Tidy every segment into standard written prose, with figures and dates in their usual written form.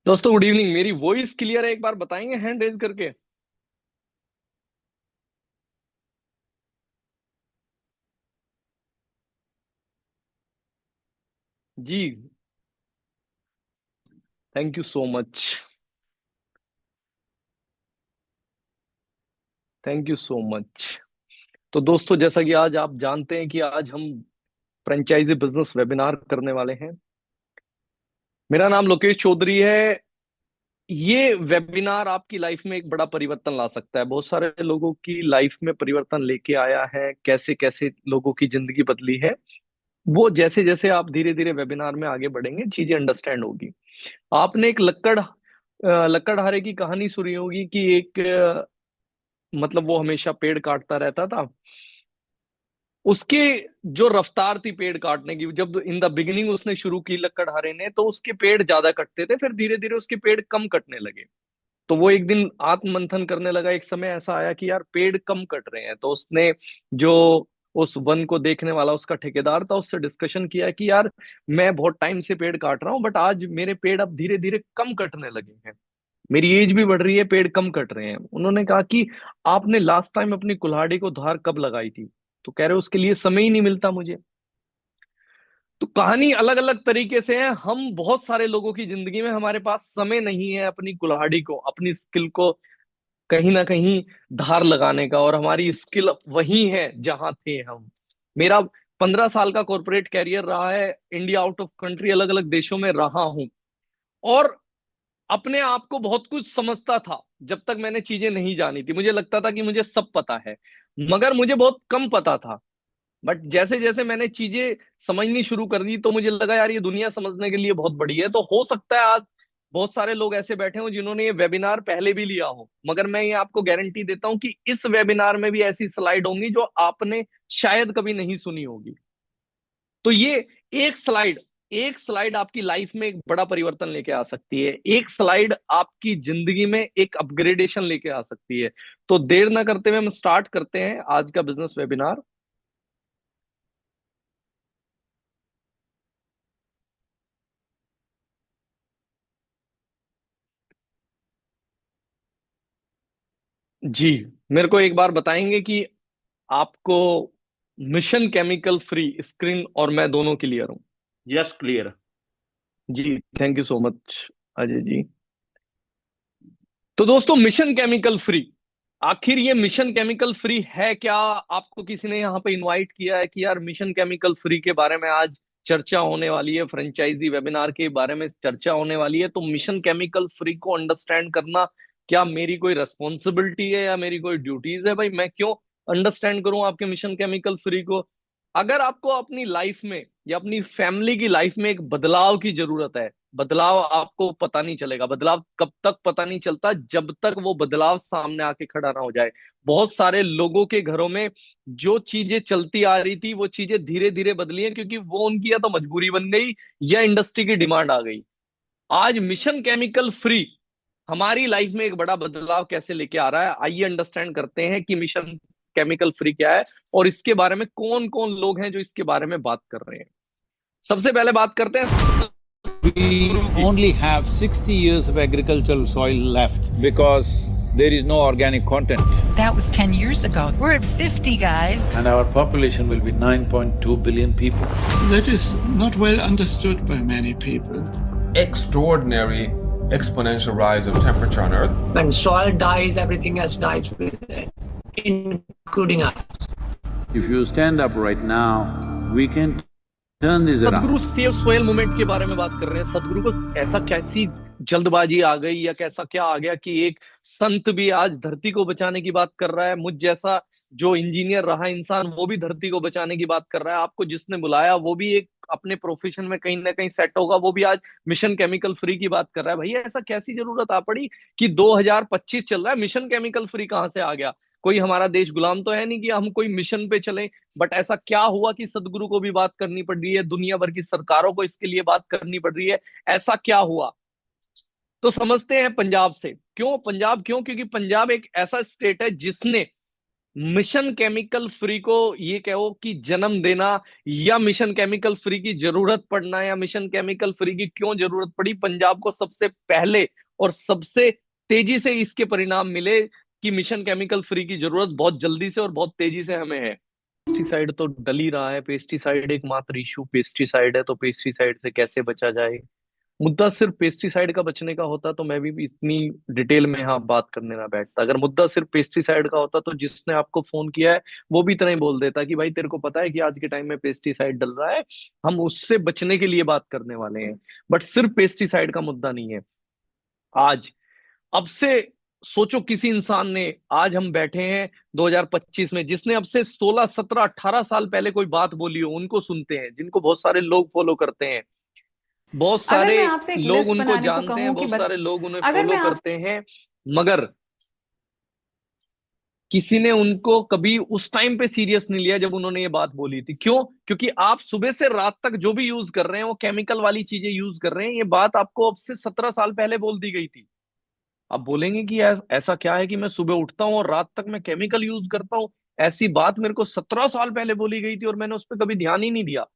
दोस्तों good evening. मेरी voice clear है? एक बार बताएंगे हैंड रेज करके। जी। Thank you so much. Thank you so much. तो दोस्तों, जैसा कि आज आप जानते हैं कि आज हम फ्रेंचाइजी बिजनेस वेबिनार करने वाले हैं। मेरा नाम लोकेश चौधरी है। ये वेबिनार आपकी लाइफ में एक बड़ा परिवर्तन ला सकता है। बहुत सारे लोगों की लाइफ में परिवर्तन लेके आया है। कैसे कैसे लोगों की जिंदगी बदली है, वो जैसे जैसे आप धीरे धीरे वेबिनार में आगे बढ़ेंगे चीजें अंडरस्टैंड होगी। आपने एक लक्कड़हारे की कहानी सुनी होगी कि एक मतलब वो हमेशा पेड़ काटता रहता था। उसके जो रफ्तार थी पेड़ काटने की, जब इन द बिगिनिंग उसने शुरू की लक्कड़हारे ने, तो उसके पेड़ ज्यादा कटते थे, फिर धीरे धीरे उसके पेड़ कम कटने लगे। तो वो एक दिन आत्म मंथन करने लगा। एक समय ऐसा आया कि यार पेड़ कम कट रहे हैं। तो उसने जो उस वन को देखने वाला उसका ठेकेदार था, उससे डिस्कशन किया कि यार मैं बहुत टाइम से पेड़ काट रहा हूँ, बट आज मेरे पेड़ अब धीरे धीरे कम कटने लगे हैं। मेरी एज भी बढ़ रही है, पेड़ कम कट रहे हैं। उन्होंने कहा कि आपने लास्ट टाइम अपनी कुल्हाड़ी को धार कब लगाई थी? तो कह रहे उसके लिए समय ही नहीं मिलता मुझे। तो कहानी अलग अलग तरीके से है। हम बहुत सारे लोगों की जिंदगी में हमारे पास समय नहीं है अपनी कुल्हाड़ी को, अपनी स्किल को कहीं ना कहीं धार लगाने का, और हमारी स्किल वही है जहां थे हम। मेरा 15 साल का कॉर्पोरेट कैरियर रहा है। इंडिया आउट ऑफ कंट्री अलग अलग देशों में रहा हूं, और अपने आप को बहुत कुछ समझता था। जब तक मैंने चीजें नहीं जानी थी मुझे लगता था कि मुझे सब पता है, मगर मुझे बहुत कम पता था। बट जैसे जैसे मैंने चीजें समझनी शुरू कर दी तो मुझे लगा यार ये दुनिया समझने के लिए बहुत बड़ी है। तो हो सकता है आज बहुत सारे लोग ऐसे बैठे हों जिन्होंने ये वेबिनार पहले भी लिया हो, मगर मैं ये आपको गारंटी देता हूं कि इस वेबिनार में भी ऐसी स्लाइड होंगी जो आपने शायद कभी नहीं सुनी होगी। तो ये एक स्लाइड एक स्लाइड आपकी लाइफ में एक बड़ा परिवर्तन लेके आ सकती है। एक स्लाइड आपकी जिंदगी में एक अपग्रेडेशन लेके आ सकती है। तो देर ना करते हुए हम स्टार्ट करते हैं आज का बिजनेस वेबिनार। जी। मेरे को एक बार बताएंगे कि आपको मिशन केमिकल फ्री स्क्रीन और मैं दोनों क्लियर हूं? Yes, clear. जी। Thank you so much Ajay ji. तो दोस्तों, मिशन केमिकल फ्री, आखिर ये मिशन केमिकल फ्री है क्या? आपको किसी ने यहाँ पे इनवाइट किया है कि यार मिशन केमिकल फ्री के बारे में आज चर्चा होने वाली है, फ्रेंचाइजी वेबिनार के बारे में चर्चा होने वाली है, तो मिशन केमिकल फ्री को अंडरस्टैंड करना क्या मेरी कोई रेस्पॉन्सिबिलिटी है या मेरी कोई ड्यूटीज है? भाई मैं क्यों अंडरस्टैंड करूं आपके मिशन केमिकल फ्री को? अगर आपको अपनी लाइफ में या अपनी फैमिली की लाइफ में एक बदलाव की जरूरत है, बदलाव आपको पता नहीं चलेगा। बदलाव कब तक पता नहीं चलता? जब तक वो बदलाव सामने आके खड़ा ना हो जाए। बहुत सारे लोगों के घरों में जो चीजें चलती आ रही थी वो चीजें धीरे धीरे बदली हैं, क्योंकि वो उनकी या तो मजबूरी बन गई या इंडस्ट्री की डिमांड आ गई। आज मिशन केमिकल फ्री हमारी लाइफ में एक बड़ा बदलाव कैसे लेके आ रहा है, आइए अंडरस्टैंड करते हैं कि मिशन केमिकल फ्री क्या है और इसके बारे में कौन कौन लोग हैं जो इसके बारे में बात कर रहे हैं। सबसे पहले बात करते हैं We सदगुरु की। only have 60 years of agricultural soil left because there is no organic content. That was 10 years ago. We're at 50, guys. And our population will be 9.2 billion people. That is not well understood by many people. Extraordinary exponential rise of temperature on Earth. When soil dies, everything else dies with it, including us. If you stand up right now, we can turn this सदगुरु around. Save soil movement के बारे में बात कर रहे हैं। सदगुरु को ऐसा कैसी जल्दबाजी आ गई या कैसा क्या आ गया कि एक संत भी आज धरती को बचाने की बात कर रहा है? मुझ जैसा जो इंजीनियर रहा इंसान वो भी धरती को बचाने की बात कर रहा है। आपको जिसने बुलाया वो भी एक अपने प्रोफेशन में कहीं ना कहीं सेट होगा, वो भी आज मिशन केमिकल फ्री की बात कर रहा है। भैया ऐसा कैसी जरूरत आ पड़ी कि 2025 चल रहा है, मिशन केमिकल फ्री कहाँ से आ गया? कोई हमारा देश गुलाम तो है नहीं कि हम कोई मिशन पे चले। बट ऐसा क्या हुआ कि सदगुरु को भी बात करनी पड़ रही है, दुनिया भर की सरकारों को इसके लिए बात करनी पड़ रही है? ऐसा क्या हुआ? तो समझते हैं पंजाब से। क्यों पंजाब? क्यों? क्योंकि पंजाब एक ऐसा स्टेट है जिसने मिशन केमिकल फ्री को ये कहो कि जन्म देना, या मिशन केमिकल फ्री की जरूरत पड़ना, या मिशन केमिकल फ्री की क्यों जरूरत पड़ी, पंजाब को सबसे पहले और सबसे तेजी से इसके परिणाम मिले कि मिशन केमिकल फ्री की जरूरत बहुत जल्दी से और बहुत तेजी से हमें है। पेस्टिसाइड तो डल ही रहा है, पेस्टिसाइड एकमात्र इशू पेस्टिसाइड है, तो पेस्टिसाइड से कैसे बचा जाए। मुद्दा सिर्फ पेस्टिसाइड का बचने का होता तो मैं भी इतनी डिटेल में यहाँ बात करने ना बैठता। अगर मुद्दा सिर्फ पेस्टिसाइड का होता तो जिसने आपको फोन किया है वो भी इतना ही बोल देता कि भाई तेरे को पता है कि आज के टाइम में पेस्टिसाइड डल रहा है, हम उससे बचने के लिए बात करने वाले हैं। बट सिर्फ पेस्टिसाइड का मुद्दा नहीं है आज। अब से सोचो किसी इंसान ने, आज हम बैठे हैं 2025 में, जिसने अब से 16 17 18 साल पहले कोई बात बोली हो, उनको सुनते हैं, जिनको बहुत सारे लोग फॉलो करते हैं, बहुत अगर सारे मैं आपसे एक लोग लिस्ट उनको बनाने को जानते हैं, कहूं कि बहुत सारे लोग उन्हें अगर फॉलो मैं आप करते हैं, मगर किसी ने उनको कभी उस टाइम पे सीरियस नहीं लिया जब उन्होंने ये बात बोली थी। क्यों? क्योंकि आप सुबह से रात तक जो भी यूज कर रहे हैं वो केमिकल वाली चीजें यूज कर रहे हैं। ये बात आपको अब से 17 साल पहले बोल दी गई थी। आप बोलेंगे कि ऐसा क्या है कि मैं सुबह उठता हूँ और रात तक मैं केमिकल यूज करता हूँ। ऐसी बात मेरे को 17 साल पहले बोली गई थी और मैंने उस पर कभी ध्यान ही नहीं दिया।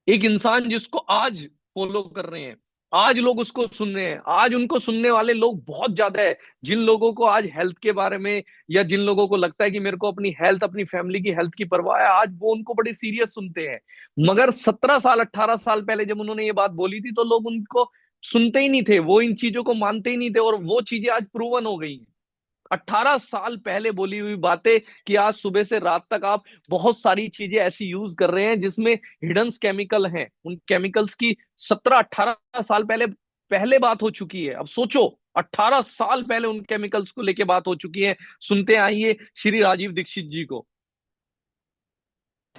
एक इंसान जिसको आज फॉलो कर रहे हैं, आज लोग उसको सुन रहे हैं, आज उनको सुनने वाले लोग बहुत ज्यादा है। जिन लोगों को आज हेल्थ के बारे में, या जिन लोगों को लगता है कि मेरे को अपनी हेल्थ, अपनी फैमिली की हेल्थ की परवाह है, आज वो उनको बड़े सीरियस सुनते हैं। मगर 17 साल 18 साल पहले जब उन्होंने ये बात बोली थी तो लोग उनको सुनते ही नहीं थे, वो इन चीजों को मानते ही नहीं थे, और वो चीजें आज प्रूवन हो गई हैं। 18 साल पहले बोली हुई बातें कि आज सुबह से रात तक आप बहुत सारी चीजें ऐसी यूज कर रहे हैं जिसमें हिडन केमिकल हैं। उन केमिकल्स की 17 18 साल पहले पहले बात हो चुकी है। अब सोचो, 18 साल पहले उन केमिकल्स को लेके बात हो चुकी है। सुनते आइए श्री राजीव दीक्षित जी को।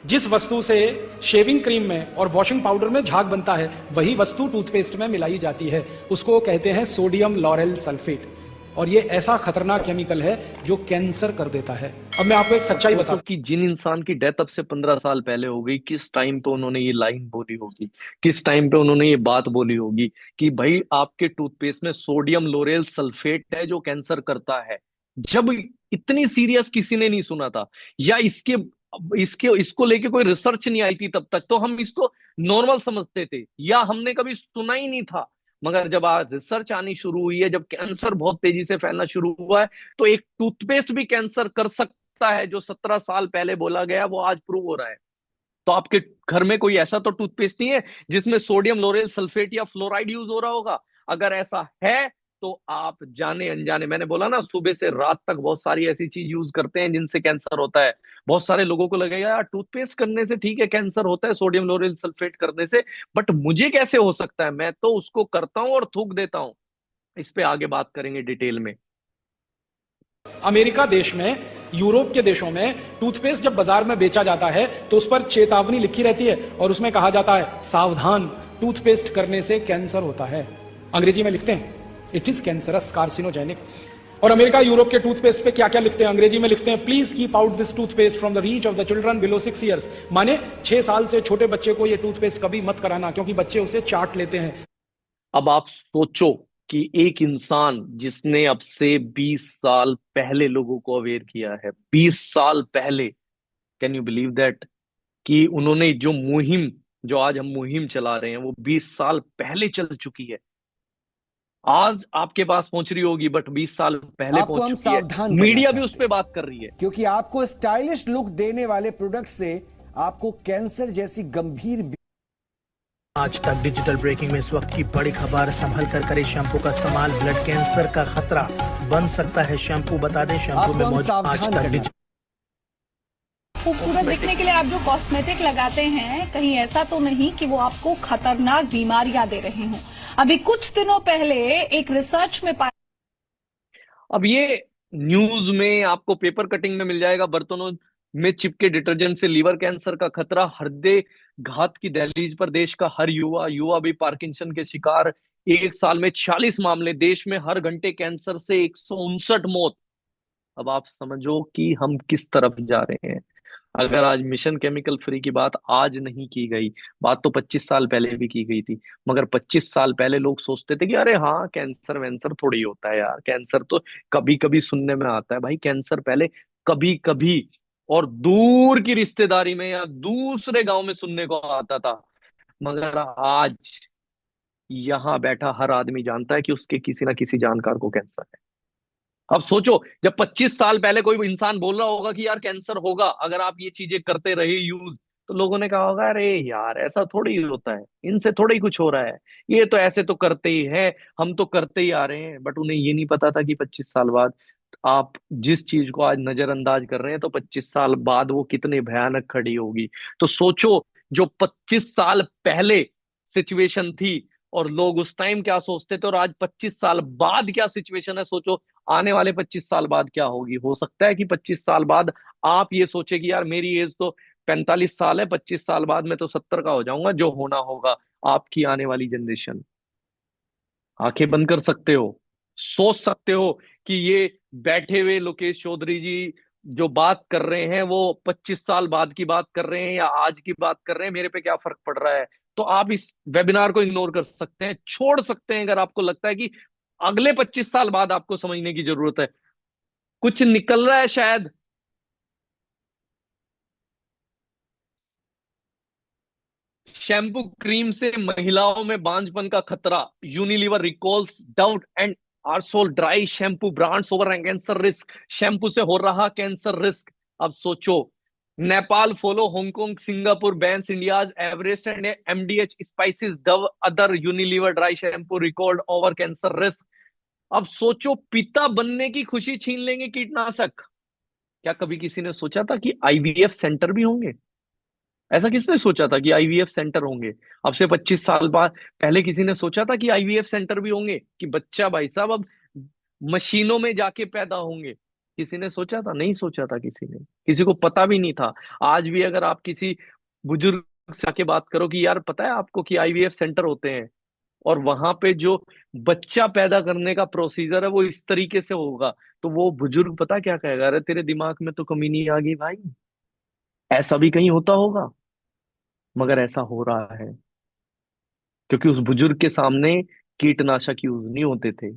जिस वस्तु से शेविंग क्रीम में और वॉशिंग पाउडर में झाग बनता है वही वस्तु टूथपेस्ट में मिलाई जाती है, उसको कहते हैं सोडियम लॉरेल सल्फेट। और ये ऐसा खतरनाक केमिकल है जो कैंसर कर देता है। अब मैं आपको एक सच्चाई सोचो बताऊं कि जिन इंसान की डेथ अब से 15 साल पहले हो गई, किस टाइम पे उन्होंने ये लाइन बोली होगी, किस टाइम पे उन्होंने ये बात बोली होगी कि भाई आपके टूथपेस्ट में सोडियम लोरेल सल्फेट है जो कैंसर करता है। जब इतनी सीरियस किसी ने नहीं सुना था, या इसके इसके इसको लेके कोई रिसर्च नहीं आई थी तब तक, तो हम इसको नॉर्मल समझते थे या हमने कभी सुना ही नहीं था। मगर जब आज रिसर्च आनी शुरू हुई है, जब कैंसर बहुत तेजी से फैलना शुरू हुआ है, तो एक टूथपेस्ट भी कैंसर कर सकता है जो 17 साल पहले बोला गया वो आज प्रूव हो रहा है। तो आपके घर में कोई ऐसा तो टूथपेस्ट नहीं है जिसमें सोडियम लोरेल सल्फेट या फ्लोराइड यूज हो रहा होगा। अगर ऐसा है तो आप जाने अनजाने, मैंने बोला ना, सुबह से रात तक बहुत सारी ऐसी चीज यूज करते हैं जिनसे कैंसर होता है। बहुत सारे लोगों को लगेगा यार टूथपेस्ट करने से ठीक है कैंसर होता है सोडियम लोरेल सल्फेट करने से, बट मुझे कैसे हो सकता है? मैं तो उसको करता हूं और थूक देता हूं। इस पे आगे बात करेंगे डिटेल में। अमेरिका देश में, यूरोप के देशों में टूथपेस्ट जब बाजार में बेचा जाता है तो उस पर चेतावनी लिखी रहती है और उसमें कहा जाता है सावधान, टूथपेस्ट करने से कैंसर होता है। अंग्रेजी में लिखते हैं इट इज कैंसरस कार्सिनोजेनिक। और अमेरिका यूरोप के टूथपेस्ट पे क्या क्या लिखते हैं? अंग्रेजी में लिखते हैं please keep out this toothpaste from the reach of the children below 6 years. माने 6 साल से छोटे बच्चे को ये टूथपेस्ट कभी मत कराना क्योंकि बच्चे उसे चाट लेते हैं। अब आप सोचो कि एक इंसान जिसने अब से 20 साल पहले लोगों को अवेयर किया है, 20 साल पहले, कैन यू बिलीव दैट, कि उन्होंने जो मुहिम, जो आज हम मुहिम चला रहे हैं, वो 20 साल पहले चल चुकी है। आज आपके पास पहुंच रही होगी बट 20 साल पहले आपको पहुंच हम चुकी है। सावधान करना मीडिया भी चाहते उस पर बात कर रही है क्योंकि आपको स्टाइलिश लुक देने वाले प्रोडक्ट से आपको कैंसर जैसी गंभीर आज तक डिजिटल ब्रेकिंग में इस वक्त की बड़ी खबर, संभल कर करे शैम्पू का इस्तेमाल, ब्लड कैंसर का खतरा बन सकता है शैम्पू। बता दें शैम्पू में मौजूद आज तक खूबसूरत दिखने के लिए आप जो कॉस्मेटिक लगाते हैं, कहीं ऐसा तो नहीं कि वो आपको खतरनाक बीमारियां दे रहे हों। अभी कुछ दिनों पहले एक रिसर्च में पाया, अब ये न्यूज में आपको पेपर कटिंग में मिल जाएगा, बर्तनों में चिपके डिटर्जेंट से लीवर कैंसर का खतरा, हृदय घात की दहलीज पर देश का हर युवा युवा भी पार्किंसन के शिकार, एक साल में 46 मामले, देश में हर घंटे कैंसर से 159 मौत। अब आप समझो कि हम किस तरफ जा रहे हैं। अगर आज मिशन केमिकल फ्री की बात आज नहीं की गई, बात तो 25 साल पहले भी की गई थी, मगर 25 साल पहले लोग सोचते थे कि अरे हाँ कैंसर वैंसर थोड़ी होता है यार, कैंसर तो कभी कभी सुनने में आता है। भाई कैंसर पहले कभी कभी और दूर की रिश्तेदारी में या दूसरे गांव में सुनने को आता था। मगर आज यहां बैठा हर आदमी जानता है कि उसके किसी ना किसी जानकार को कैंसर है। अब सोचो, जब 25 साल पहले कोई इंसान बोल रहा होगा कि यार कैंसर होगा अगर आप ये चीजें करते रहे यूज, तो लोगों ने कहा होगा अरे यार ऐसा थोड़ी ही होता है, इनसे थोड़ा ही कुछ हो रहा है, ये तो ऐसे तो करते ही है, हम तो करते ही आ रहे हैं। बट उन्हें ये नहीं पता था कि 25 साल बाद आप जिस चीज को आज नजरअंदाज कर रहे हैं, तो 25 साल बाद वो कितने भयानक खड़ी होगी। तो सोचो, जो 25 साल पहले सिचुएशन थी और लोग उस टाइम क्या सोचते थे, और आज 25 साल बाद क्या सिचुएशन है, सोचो आने वाले 25 साल बाद क्या होगी। हो सकता है कि 25 साल बाद आप ये सोचे कि यार मेरी एज तो 45 साल है, 25 साल बाद मैं तो 70 का हो जाऊंगा, जो होना होगा। आपकी आने वाली जनरेशन, आंखें बंद कर सकते हो, सोच सकते हो कि ये बैठे हुए लोकेश चौधरी जी जो बात कर रहे हैं वो 25 साल बाद की बात कर रहे हैं या आज की बात कर रहे हैं, मेरे पे क्या फर्क पड़ रहा है। तो आप इस वेबिनार को इग्नोर कर सकते हैं, छोड़ सकते हैं, अगर आपको लगता है कि अगले 25 साल बाद आपको समझने की जरूरत है, कुछ निकल रहा है शायद। शैम्पू क्रीम से महिलाओं में बांझपन का खतरा, Unilever recalls Dove and aerosol dry shampoo brands over cancer risk, shampoo से हो रहा कैंसर रिस्क। अब सोचो, Nepal follow Hong Kong Singapore bans India's Everest and MDH spices Dove other Unilever dry shampoo record over cancer risk. अब सोचो, पिता बनने की खुशी छीन लेंगे कीटनाशक। क्या कभी किसी ने सोचा था कि आईवीएफ सेंटर भी होंगे? ऐसा किसने सोचा था कि आईवीएफ सेंटर होंगे? अब से 25 साल बाद पहले किसी ने सोचा था कि आईवीएफ सेंटर भी होंगे, कि बच्चा भाई साहब अब मशीनों में जाके पैदा होंगे? किसी ने सोचा था? नहीं सोचा था किसी ने, किसी को पता भी नहीं था। आज भी अगर आप किसी बुजुर्ग से आके बात करो कि यार पता है आपको कि आईवीएफ सेंटर होते हैं, और वहां पे जो बच्चा पैदा करने का प्रोसीजर है वो इस तरीके से होगा, तो वो बुजुर्ग पता क्या कहेगा, अरे तेरे दिमाग में तो कमी नहीं आ गई भाई, ऐसा भी कहीं होता होगा। मगर ऐसा हो रहा है क्योंकि उस बुजुर्ग के सामने कीटनाशक यूज नहीं होते थे।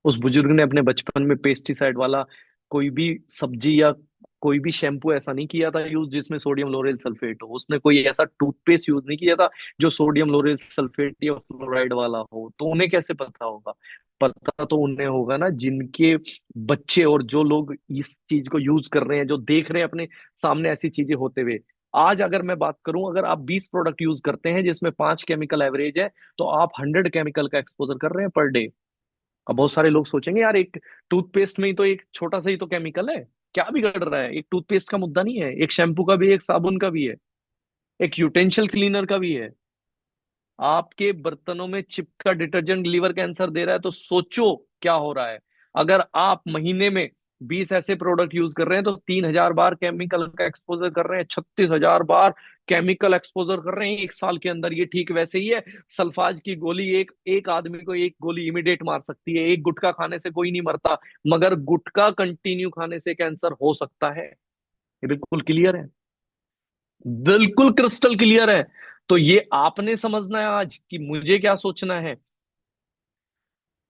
उस बुजुर्ग ने अपने बचपन में पेस्टिसाइड वाला कोई भी सब्जी या कोई भी शैम्पू ऐसा नहीं किया था यूज जिसमें सोडियम लोरेल सल्फेट हो। उसने कोई ऐसा टूथपेस्ट यूज नहीं किया था जो सोडियम लोरेल सल्फेट या फ्लोराइड वाला हो। तो उन्हें कैसे पता होगा? पता तो उन्हें होगा ना जिनके बच्चे और जो लोग इस चीज को यूज कर रहे हैं, जो देख रहे हैं अपने सामने ऐसी चीजें होते हुए। आज अगर मैं बात करूं, अगर आप 20 प्रोडक्ट यूज करते हैं जिसमें 5 केमिकल एवरेज है, तो आप 100 केमिकल का एक्सपोजर कर रहे हैं पर डे। अब बहुत सारे लोग सोचेंगे यार एक टूथपेस्ट में ही तो एक छोटा सा ही तो केमिकल है, क्या बिगड़ रहा है? एक टूथपेस्ट का मुद्दा नहीं है, एक शैम्पू का भी है, एक साबुन का भी है, एक यूटेंशियल क्लीनर का भी है। आपके बर्तनों में चिपका डिटर्जेंट लीवर कैंसर दे रहा है, तो सोचो क्या हो रहा है। अगर आप महीने में 20 ऐसे प्रोडक्ट यूज कर रहे हैं तो 3,000 बार केमिकल का एक्सपोजर कर रहे हैं, 36,000 बार केमिकल एक्सपोजर कर रहे हैं एक साल के अंदर। ये ठीक वैसे ही है, सल्फाज की गोली एक एक आदमी को एक गोली इमिडिएट मार सकती है, एक गुटखा खाने से कोई नहीं मरता, मगर गुटखा कंटिन्यू खाने से कैंसर हो सकता है। ये बिल्कुल क्लियर है, बिल्कुल क्रिस्टल क्लियर है। तो ये आपने समझना है आज कि मुझे क्या सोचना है।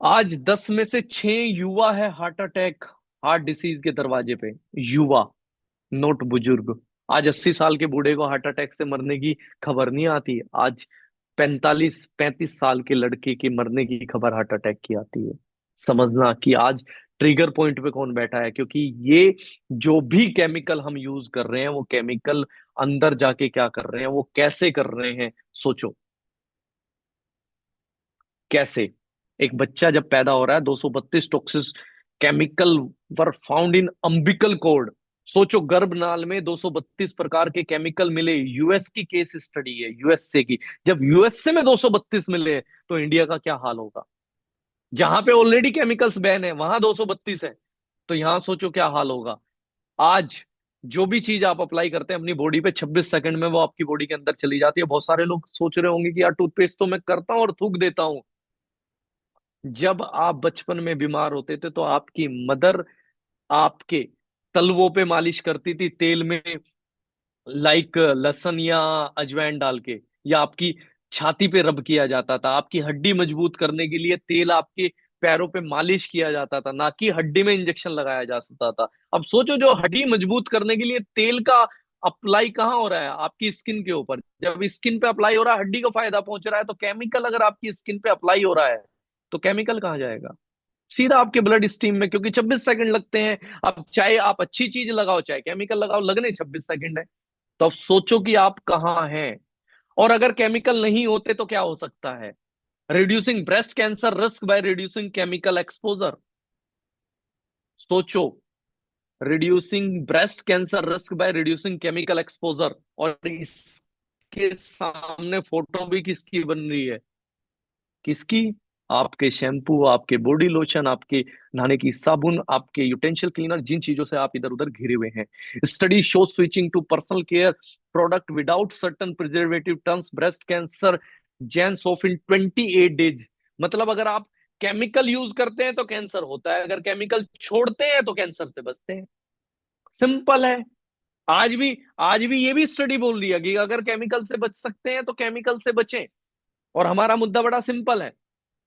आज 10 में से 6 युवा है हार्ट अटैक, हार्ट डिसीज के दरवाजे पे। युवा, नोट बुजुर्ग। आज 80 साल के बूढ़े को हार्ट अटैक से मरने की खबर नहीं आती, आज 45-35 साल के लड़के के मरने की खबर हार्ट अटैक की आती है। समझना कि आज ट्रिगर पॉइंट पे कौन बैठा है, क्योंकि ये जो भी केमिकल हम यूज कर रहे हैं वो केमिकल अंदर जाके क्या कर रहे हैं, वो कैसे कर रहे हैं। सोचो कैसे। एक बच्चा जब पैदा हो रहा है, 232 toxins chemical were found in umbilical code. सोचो, गर्भनाल में 232 प्रकार के केमिकल मिले। यूएस की केस स्टडी है, यूएसए की। जब यूएसए में 232 मिले तो इंडिया का क्या हाल होगा? जहां पे ऑलरेडी केमिकल्स बैन है वहां 232 है, तो यहां सोचो क्या हाल होगा। आज जो भी चीज आप अप्लाई करते हैं अपनी बॉडी पे, 26 सेकंड में वो आपकी बॉडी के अंदर चली जाती है। बहुत सारे लोग सोच रहे होंगे कि यार टूथपेस्ट तो मैं करता हूं और थूक देता हूं। जब आप बचपन में बीमार होते थे तो आपकी मदर आपके तलवों पे मालिश करती थी तेल में, लाइक लहसुन या अजवाइन डाल के, या आपकी छाती पे रब किया जाता था। आपकी हड्डी मजबूत करने के लिए तेल आपके पैरों पे मालिश किया जाता था, ना कि हड्डी में इंजेक्शन लगाया जा सकता था। अब सोचो, जो हड्डी मजबूत करने के लिए तेल का अप्लाई कहाँ हो रहा है? आपकी स्किन के ऊपर। जब स्किन पे अप्लाई हो रहा है, हड्डी को फायदा पहुंच रहा है, तो केमिकल अगर आपकी स्किन पे अप्लाई हो रहा है तो केमिकल कहाँ जाएगा? सीधा आपके ब्लड स्ट्रीम में, क्योंकि 26 सेकंड लगते हैं। अब चाहे आप अच्छी चीज लगाओ चाहे केमिकल लगाओ, लगने 26 सेकंड है। तो अब सोचो कि आप कहाँ हैं। और अगर केमिकल नहीं होते तो क्या हो सकता है? Reducing breast cancer risk by reducing chemical exposure. सोचो, reducing breast cancer risk by reducing chemical exposure. और इसके सामने फोटो भी किसकी बन रही है? किसकी? आपके शैम्पू, आपके बॉडी लोशन, आपके नहाने की साबुन, आपके यूटेंशियल क्लीनर, जिन चीजों से आप इधर उधर घिरे हुए हैं। Study show switching to personal care product without certain preservative turns breast cancer genes off in 28 days. मतलब अगर आप केमिकल यूज करते हैं तो कैंसर होता है, अगर केमिकल छोड़ते हैं तो कैंसर से बचते हैं। सिंपल है। आज भी ये भी स्टडी बोल रही है कि अगर केमिकल से बच सकते हैं तो केमिकल से बचें। और हमारा मुद्दा बड़ा सिंपल है।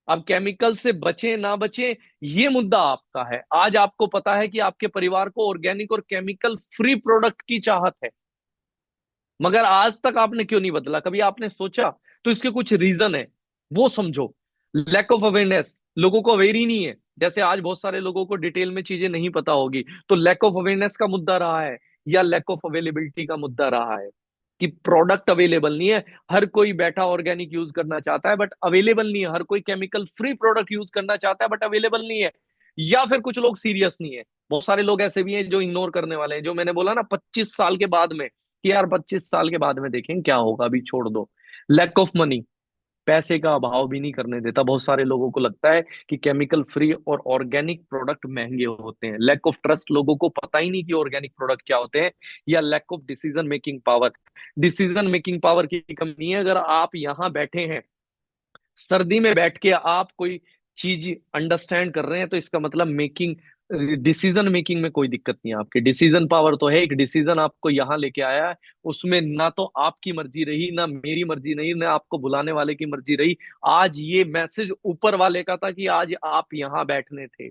अब केमिकल से बचे ना बचे, ये मुद्दा आपका है। आज आपको पता है कि आपके परिवार को ऑर्गेनिक और केमिकल फ्री प्रोडक्ट की चाहत है, मगर आज तक आपने क्यों नहीं बदला? कभी आपने सोचा? तो इसके कुछ रीजन है, वो समझो। लैक ऑफ अवेयरनेस, लोगों को अवेयर ही नहीं है। जैसे आज बहुत सारे लोगों को डिटेल में चीजें नहीं पता होगी, तो लैक ऑफ अवेयरनेस का मुद्दा रहा है, या लैक ऑफ अवेलेबिलिटी का मुद्दा रहा है कि प्रोडक्ट अवेलेबल नहीं है। हर कोई बैठा ऑर्गेनिक यूज करना चाहता है बट अवेलेबल नहीं है, हर कोई केमिकल फ्री प्रोडक्ट यूज करना चाहता है बट अवेलेबल नहीं है। या फिर कुछ लोग सीरियस नहीं है। बहुत सारे लोग ऐसे भी हैं जो इग्नोर करने वाले हैं, जो मैंने बोला ना 25 साल के बाद में, कि यार 25 साल के बाद में देखेंगे क्या होगा, अभी छोड़ दो। लैक ऑफ मनी, पैसे का अभाव भी नहीं करने देता। बहुत सारे लोगों को लगता है कि केमिकल फ्री और ऑर्गेनिक प्रोडक्ट महंगे होते हैं। लैक ऑफ ट्रस्ट, लोगों को पता ही नहीं कि ऑर्गेनिक प्रोडक्ट क्या होते हैं। या lack of decision making power, decision making power की कमी है। अगर आप यहां बैठे हैं, सर्दी में बैठ के आप कोई चीज अंडरस्टैंड कर रहे हैं, तो इसका मतलब डिसीजन मेकिंग में कोई दिक्कत नहीं है। आपके डिसीजन पावर तो है। एक डिसीजन आपको यहां लेके आया है, उसमें ना तो आपकी मर्जी रही, ना मेरी मर्जी रही, ना आपको बुलाने वाले की मर्जी रही। आज ये मैसेज ऊपर वाले का था कि आज आप यहां बैठने थे।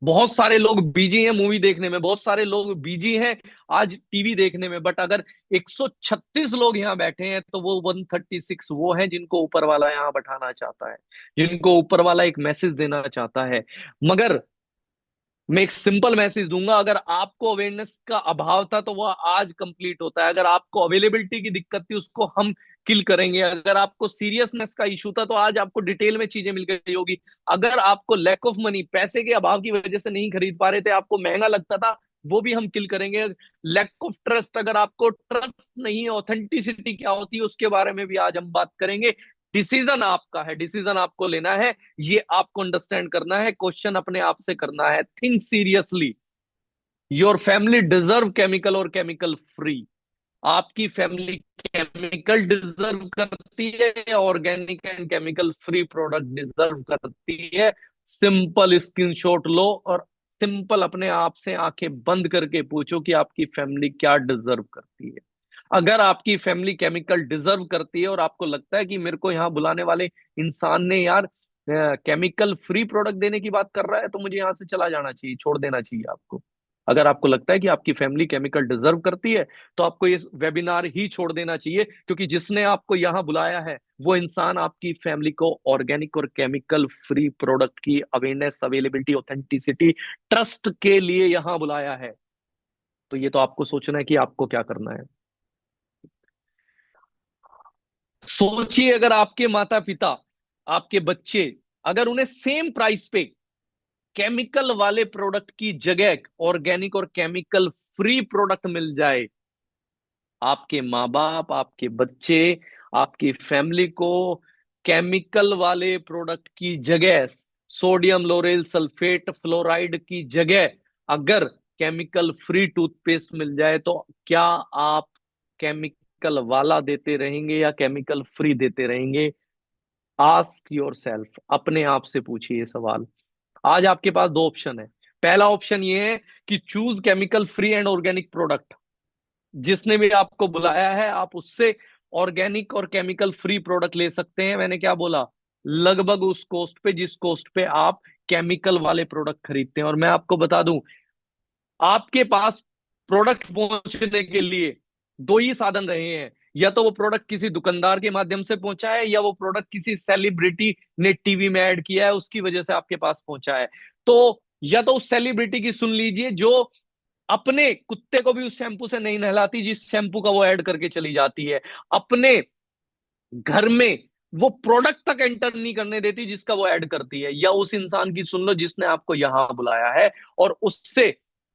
बहुत सारे लोग बिजी हैं मूवी देखने में, बहुत सारे लोग बिजी हैं आज टीवी देखने में, बट अगर 136 लोग यहाँ बैठे हैं तो वो 136 वो हैं जिनको ऊपर वाला यहाँ बैठाना चाहता है, जिनको ऊपर वाला एक मैसेज देना चाहता है। मगर मैं एक सिंपल मैसेज दूंगा, अगर आपको अवेयरनेस का अभाव था तो वह आज कंप्लीट होता है। अगर आपको अवेलेबिलिटी की दिक्कत थी, उसको हम किल करेंगे। अगर आपको सीरियसनेस का इशू था तो आज आपको डिटेल में चीजें मिल गई होगी। अगर आपको लैक ऑफ मनी, पैसे के अभाव की वजह से नहीं खरीद पा रहे थे, आपको महंगा लगता था, वो भी हम किल करेंगे। लैक ऑफ ट्रस्ट, अगर आपको ट्रस्ट नहीं है, ऑथेंटिसिटी क्या होती है उसके बारे में भी आज हम बात करेंगे। डिसीजन आपका है, डिसीजन आपको लेना है, ये आपको अंडरस्टैंड करना है, क्वेश्चन अपने आप से करना है। Think seriously. Your family deserve chemical और केमिकल फ्री। आपकी फैमिली केमिकल डिजर्व करती है या organic and chemical free product deserve करती है? सिंपल स्क्रीनशॉट लो और सिंपल अपने आप से आंखें बंद करके पूछो कि आपकी फैमिली क्या डिजर्व करती है। अगर आपकी फैमिली केमिकल डिजर्व करती है और आपको लगता है कि मेरे को यहाँ बुलाने वाले इंसान ने यार केमिकल फ्री प्रोडक्ट देने की बात कर रहा है, तो मुझे यहाँ से चला जाना चाहिए, छोड़ देना चाहिए आपको। अगर आपको लगता है कि आपकी फैमिली केमिकल डिजर्व करती है तो आपको ये वेबिनार ही छोड़ देना चाहिए, क्योंकि जिसने आपको यहाँ बुलाया है वो इंसान आपकी फैमिली को ऑर्गेनिक और केमिकल फ्री प्रोडक्ट की अवेयरनेस, अवेलेबिलिटी, ऑथेंटिसिटी, ट्रस्ट के लिए यहाँ बुलाया है। तो ये तो आपको सोचना है कि आपको क्या करना है। सोचिए, अगर आपके माता पिता, आपके बच्चे, अगर उन्हें सेम प्राइस पे केमिकल वाले प्रोडक्ट की जगह ऑर्गेनिक और केमिकल फ्री प्रोडक्ट मिल जाए, आपके माँ बाप, आपके बच्चे, आपकी फैमिली को केमिकल वाले प्रोडक्ट की जगह, सोडियम लोरेल सल्फेट फ्लोराइड की जगह अगर केमिकल फ्री टूथपेस्ट मिल जाए, तो क्या आप केमिकल वाला देते रहेंगे या केमिकल फ्री देते रहेंगे? आस्क योर सेल्फ, अपने आप से पूछिए ये सवाल। आज आपके पास दो ऑप्शन है। पहला ऑप्शन ये है कि choose chemical free and organic product. जिसने भी आपको बुलाया है आप उससे ऑर्गेनिक और केमिकल फ्री प्रोडक्ट ले सकते हैं। मैंने क्या बोला? लगभग उस कॉस्ट पे जिस कॉस्ट पे आप केमिकल वाले प्रोडक्ट खरीदते हैं। और मैं आपको बता दूं, आपके पास प्रोडक्ट पहुंचने के लिए दो ही साधन रहे हैं, या तो वो प्रोडक्ट किसी दुकानदार के माध्यम से पहुंचा है, या वो प्रोडक्ट किसी सेलिब्रिटी ने टीवी में ऐड किया है, उसकी वजह से आपके पास पहुंचा है। तो या तो उस सेलिब्रिटी की सुन लीजिए जो अपने कुत्ते को भी उस शैम्पू से नहीं नहलाती जिस शैम्पू का वो ऐड करके चली जाती है, अपने घर में वो प्रोडक्ट तक एंटर नहीं करने देती जिसका वो ऐड करती है, या उस इंसान की सुन लो जिसने आपको यहां बुलाया है और उससे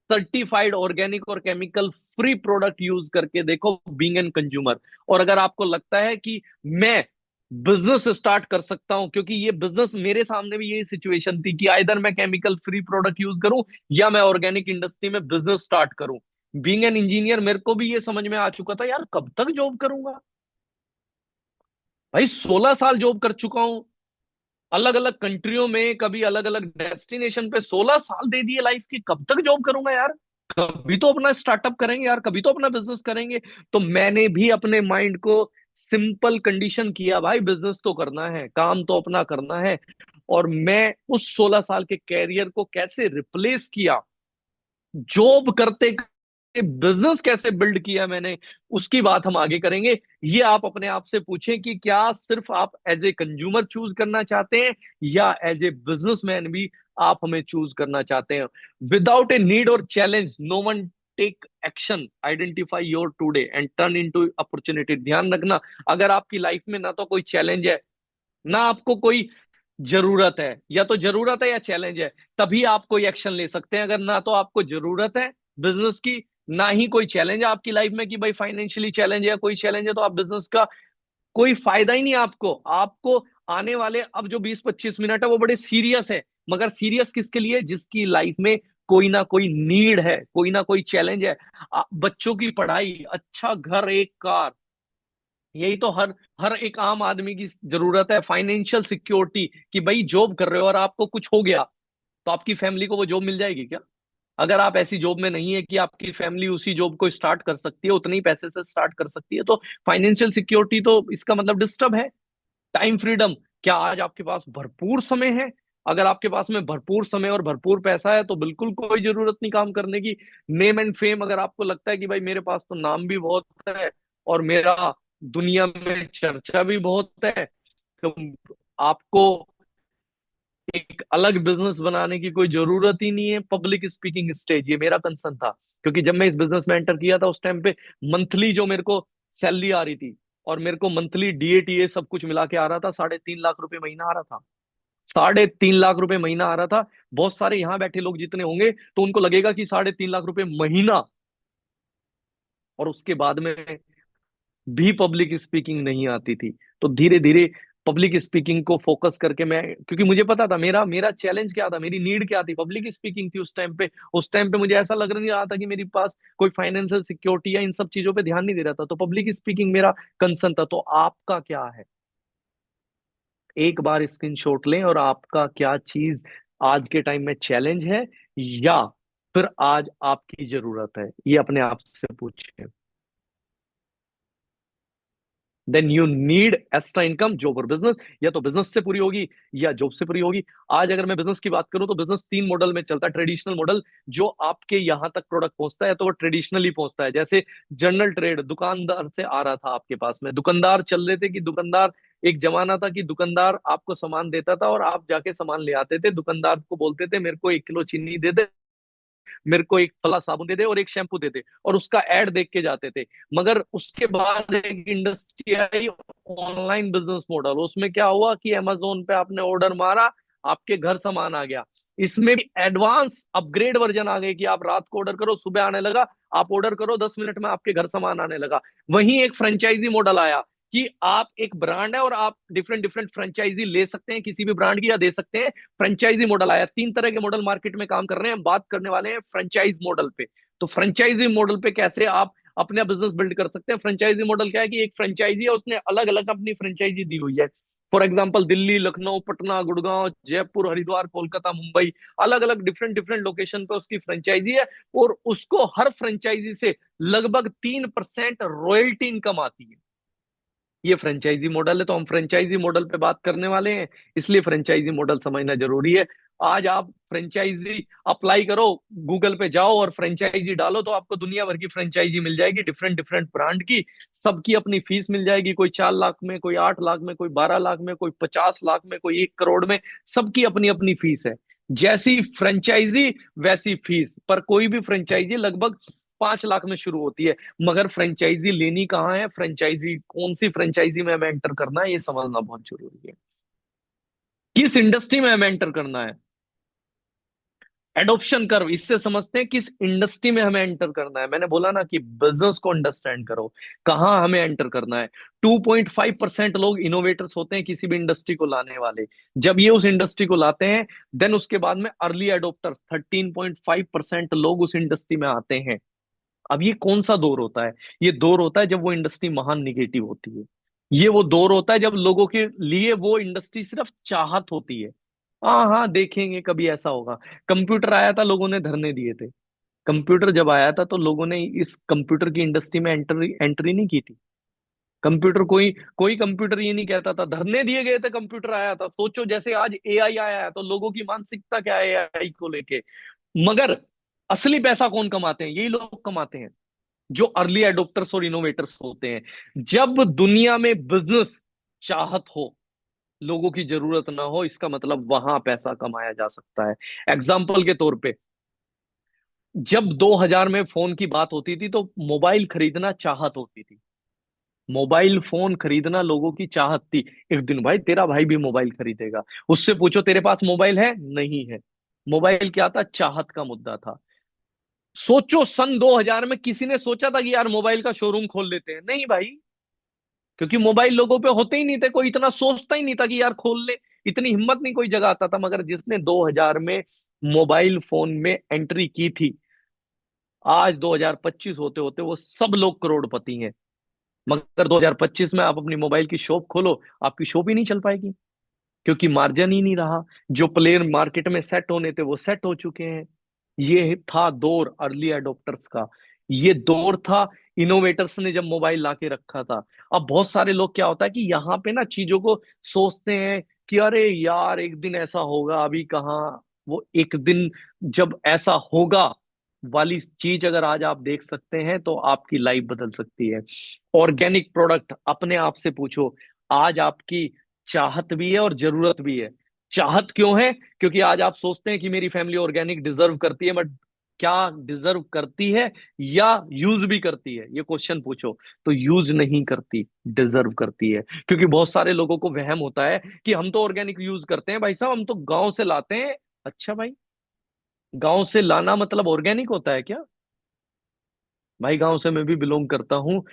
सर्टिफाइड ऑर्गेनिक और केमिकल फ्री प्रोडक्ट यूज करके देखो, बीइंग एन कंज्यूमर। और अगर आपको लगता है कि मैं बिजनेस स्टार्ट कर सकता हूं, क्योंकि ये बिजनेस मेरे सामने भी यही सिचुएशन थी कि आइदर मैं केमिकल फ्री प्रोडक्ट यूज करूं या मैं ऑर्गेनिक इंडस्ट्री में बिजनेस स्टार्ट करूं। बीइंग एन इंजीनियर मेरे को भी ये समझ में आ चुका था, यार कब तक जॉब करूंगा भाई, 16 साल जॉब कर चुका हूं अलग अलग कंट्रियों में, कभी अलग अलग डेस्टिनेशन पे, 16 साल दे दिए लाइफ की, कब तक जॉब करूंगा यार, कभी तो अपना स्टार्टअप करेंगे यार, कभी तो अपना बिजनेस करेंगे। तो मैंने भी अपने माइंड को सिंपल कंडीशन किया, भाई बिजनेस तो करना है, काम तो अपना करना है। और मैं उस 16 साल के कैरियर को कैसे रिप्लेस किया, जॉब करते बिजनेस कैसे बिल्ड किया मैंने, उसकी बात हम आगे करेंगे। ये आप अपने आप से पूछें कि क्या सिर्फ आप एज ए कंज्यूमर चूज करना चाहते हैं या एज ए बिजनेसमैन भी आप हमें चूज करना चाहते हैं। विदाउट ए नीड और challenge no one take action, identify your today and turn into opportunity. ध्यान रखना, अगर आपकी लाइफ में ना तो कोई चैलेंज है ना आपको कोई जरूरत है, या तो जरूरत है या चैलेंज है, तभी आप कोई एक्शन ले सकते हैं। अगर ना तो आपको जरूरत है बिजनेस की, ना ही कोई चैलेंज है आपकी लाइफ में कि भाई फाइनेंशियली चैलेंज है या कोई चैलेंज है, तो आप बिजनेस का कोई फायदा ही नहीं आपको। आपको आने वाले अब जो 20-25 मिनट है वो बड़े सीरियस है, मगर सीरियस किसके लिए, जिसकी लाइफ में कोई ना कोई नीड है, कोई ना कोई चैलेंज है। बच्चों की पढ़ाई, अच्छा घर, एक कार, यही तो हर हर एक आम आदमी की जरूरत है। फाइनेंशियल सिक्योरिटी कि भाई जॉब कर रहे हो और आपको कुछ हो गया तो आपकी फैमिली को वो जॉब मिल जाएगी क्या? अगर आप ऐसी जॉब में नहीं है कि आपकी फैमिली उसी जॉब को स्टार्ट कर सकती है, उतने ही पैसे से स्टार्ट कर सकती है, तो फाइनेंशियल सिक्योरिटी तो इसका मतलब डिस्टर्ब है। टाइम फ्रीडम, क्या आज आपके पास भरपूर समय है? अगर आपके पास में भरपूर समय और भरपूर पैसा है तो बिल्कुल कोई जरूरत नहीं काम करने की। नेम एंड फेम, अगर आपको लगता है कि भाई मेरे पास तो नाम भी बहुत है और मेरा दुनिया में चर्चा भी बहुत है, तो आपको एक अलग बिजनेस बनाने की कोई जरूरत ही नहीं है। पब्लिक स्पीकिंग स्टेज, ये मेरा कंसर्न था, क्योंकि जब मैं इस बिजनेस में एंटर किया था उस टाइम पे मंथली जो मेरे को सैलरी आ रही थी, और मेरे को मंथली डीए सब कुछ मिला के आ रहा था, 3.5 लाख रुपए महीना आ रहा था। 3.5 लाख रुपए महीना आ रहा था। बहुत सारे यहाँ बैठे लोग जितने होंगे तो उनको लगेगा कि 3.5 लाख रुपए महीना, और उसके बाद में भी पब्लिक स्पीकिंग नहीं आती थी। तो धीरे धीरे पब्लिक स्पीकिंग को फोकस करके मैं, क्योंकि मुझे पता था मेरा मेरा चैलेंज क्या था, मेरी नीड क्या थी, पब्लिक स्पीकिंग थी उस टाइम पे। उस टाइम पे मुझे ऐसा लग नहीं रहा था कि मेरे पास कोई फाइनेंशियल सिक्योरिटी या इन सब चीजों पे ध्यान नहीं दे रहा था, तो पब्लिक स्पीकिंग मेरा कंसर्न था। तो आपका क्या है, एक बार स्क्रीनशॉट लें, और आपका क्या चीज आज के टाइम में चैलेंज है या फिर आज आपकी जरूरत है, ये अपने आप से पूछें। Then you need extra income, job और बिजनेस, या तो बिजनेस से पूरी होगी या जॉब से पूरी होगी। आज अगर मैं बिजनेस की बात करूं तो बिजनेस 3 मॉडल में चलता है। ट्रेडिशनल मॉडल, जो आपके यहां तक प्रोडक्ट पहुंचता है तो वो ट्रेडिशनली पहुंचता है, जैसे जनरल ट्रेड, दुकानदार से आ रहा था आपके पास में, दुकानदार चल रहे थे कि दुकानदार, एक जमाना था कि दुकानदार आपको सामान देता था और आप जाके सामान ले आते थे, दुकानदार को बोलते थे मेरे को 1 किलो चीनी दे दे, मेरे को एक फला साबुन दे दे और एक शैम्पू दे दे, और उसका एड देख के जाते थे। मगर उसके बाद एक industry I, online business model. उसमें क्या हुआ कि अमेजोन पे आपने ऑर्डर मारा, आपके घर सामान आ गया। इसमें भी एडवांस अपग्रेड वर्जन आ गए कि आप रात को ऑर्डर करो, सुबह आने लगा, आप ऑर्डर करो 10 मिनट में आपके घर सामान आने लगा। वहीं एक फ्रेंचाइजी मॉडल आया कि आप एक ब्रांड है और आप डिफरेंट डिफरेंट फ्रेंचाइजी ले सकते हैं किसी भी ब्रांड की, या दे सकते हैं। फ्रेंचाइजी मॉडल आया। 3 तरह के मॉडल मार्केट में काम कर रहे हैं, हम बात करने वाले हैं फ्रेंचाइज मॉडल पे। तो फ्रेंचाइजी मॉडल पे कैसे आप अपना बिजनेस बिल्ड कर सकते हैं। फ्रेंचाइजी मॉडल क्या है कि एक फ्रेंचाइजी है, उसने अलग अलग अपनी फ्रेंचाइजी दी हुई है। फॉर एग्जाम्पल दिल्ली, लखनऊ, पटना, गुड़गांव, जयपुर, हरिद्वार, कोलकाता, मुंबई, अलग अलग डिफरेंट डिफरेंट लोकेशन पे उसकी फ्रेंचाइजी है, और उसको हर फ्रेंचाइजी से लगभग 3% रॉयल्टी इनकम आती है। ये फ्रेंचाइजी मॉडल है। तो हम फ्रेंचाइजी मॉडल पे बात करने वाले हैं, इसलिए फ्रेंचाइजी मॉडल समझना जरूरी है। आज आप फ्रेंचाइजी अप्लाई करो, गूगल पे जाओ और फ्रेंचाइजी डालो, तो आपको दुनिया भर की फ्रेंचाइजी मिल जाएगी, डिफरेंट डिफरेंट ब्रांड की। सबकी अपनी फीस मिल जाएगी, कोई 4 लाख में, कोई 8 लाख में, कोई 12 लाख में, कोई 50 लाख में, कोई 1 करोड़ में। सबकी अपनी अपनी फीस है। जैसी फ्रेंचाइजी वैसी फीस, पर कोई भी फ्रेंचाइजी लगभग 5 लाख में शुरू होती है। मगर फ्रेंचाइजी लेनी कहाँ है, फ्रेंचाइजी कौन सी फ्रेंचाइजी में हमें एंटर करना है, ये समझना बहुत जरूरी है। किस इंडस्ट्री में हमें एंटर करना है, एडॉप्शन कर्व, इससे समझते हैं किस इंडस्ट्री में हमें एंटर करना है। मैंने बोला ना कि बिजनेस को अंडरस्टैंड करो, कहां हमें एंटर करना है। 2.5% लोग इनोवेटर्स होते हैं किसी भी इंडस्ट्री को लाने वाले। जब ये उस इंडस्ट्री को लाते हैं, देन उसके बाद में अर्ली एडोप्टर्स 13.5% लोग उस इंडस्ट्री में आते हैं। अब ये कौन सा दौर होता है, ये दौर होता है जब वो इंडस्ट्री महान निगेटिव होती है। ये वो दौर होता है जब लोगों के लिए वो इंडस्ट्री सिर्फ चाहत होती है। हाँ हाँ, देखेंगे कभी ऐसा होगा। कंप्यूटर आया था, लोगों ने धरने दिए थे। कंप्यूटर जब आया था तो लोगों ने इस कंप्यूटर की इंडस्ट्री में एंट्री एंट्री नहीं की थी। कंप्यूटर कोई कोई कंप्यूटर ये नहीं कहता था, धरने दिए गए थे, कंप्यूटर आया था। सोचो जैसे आज एआई आया है तो लोगों की मानसिकता क्या है एआई को लेके। मगर असली पैसा कौन कमाते हैं, यही लोग कमाते हैं जो अर्ली एडोप्टर्स और इनोवेटर्स होते हैं। जब दुनिया में बिजनेस चाहत हो, लोगों की जरूरत ना हो, इसका मतलब वहां पैसा कमाया जा सकता है। एग्जाम्पल के तौर पे, जब 2000 में फोन की बात होती थी तो मोबाइल खरीदना चाहत होती थी। मोबाइल फोन खरीदना लोगों की चाहत थी। एक दिन भाई तेरा भाई भी मोबाइल खरीदेगा, उससे पूछो तेरे पास मोबाइल है, नहीं है। मोबाइल क्या था, चाहत का मुद्दा था। सोचो सन 2000 में किसी ने सोचा था कि यार मोबाइल का शोरूम खोल लेते हैं, नहीं भाई। क्योंकि मोबाइल लोगों पे होते ही नहीं थे, कोई इतना सोचता ही नहीं था कि यार खोल ले, इतनी हिम्मत नहीं कोई जगाता था। मगर जिसने 2000 में मोबाइल फोन में एंट्री की थी, आज 2025 होते होते वो सब लोग करोड़पति हैं। मगर 2025 में आप अपनी मोबाइल की शॉप खोलो, आपकी शॉप ही नहीं चल पाएगी, क्योंकि मार्जिन ही नहीं रहा। जो प्लेयर मार्केट में सेट होने थे वो सेट हो चुके हैं। ये था दौर अर्ली एडॉप्टर्स का, ये दौर था इनोवेटर्स ने जब मोबाइल लाके रखा था। अब बहुत सारे लोग क्या होता है कि यहाँ पे ना चीजों को सोचते हैं कि अरे यार एक दिन ऐसा होगा, अभी कहाँ। वो एक दिन जब ऐसा होगा वाली चीज अगर आज आप देख सकते हैं तो आपकी लाइफ बदल सकती है। ऑर्गेनिक प्रोडक्ट, अपने आप से पूछो, आज आपकी चाहत भी है और जरूरत भी है। चाहत क्यों है, क्योंकि आज आप सोचते हैं कि मेरी फैमिली ऑर्गेनिक डिजर्व करती है, बट क्या डिजर्व करती है या यूज भी करती है, ये क्वेश्चन पूछो। तो यूज नहीं करती, डिजर्व करती है। क्योंकि बहुत सारे लोगों को वहम होता है कि हम तो ऑर्गेनिक यूज करते हैं भाई साहब, हम तो गांव से लाते हैं। अच्छा भाई, गांव से लाना मतलब ऑर्गेनिक होता है क्या? भाई गांव से मैं भी बिलोंग करता हूँ।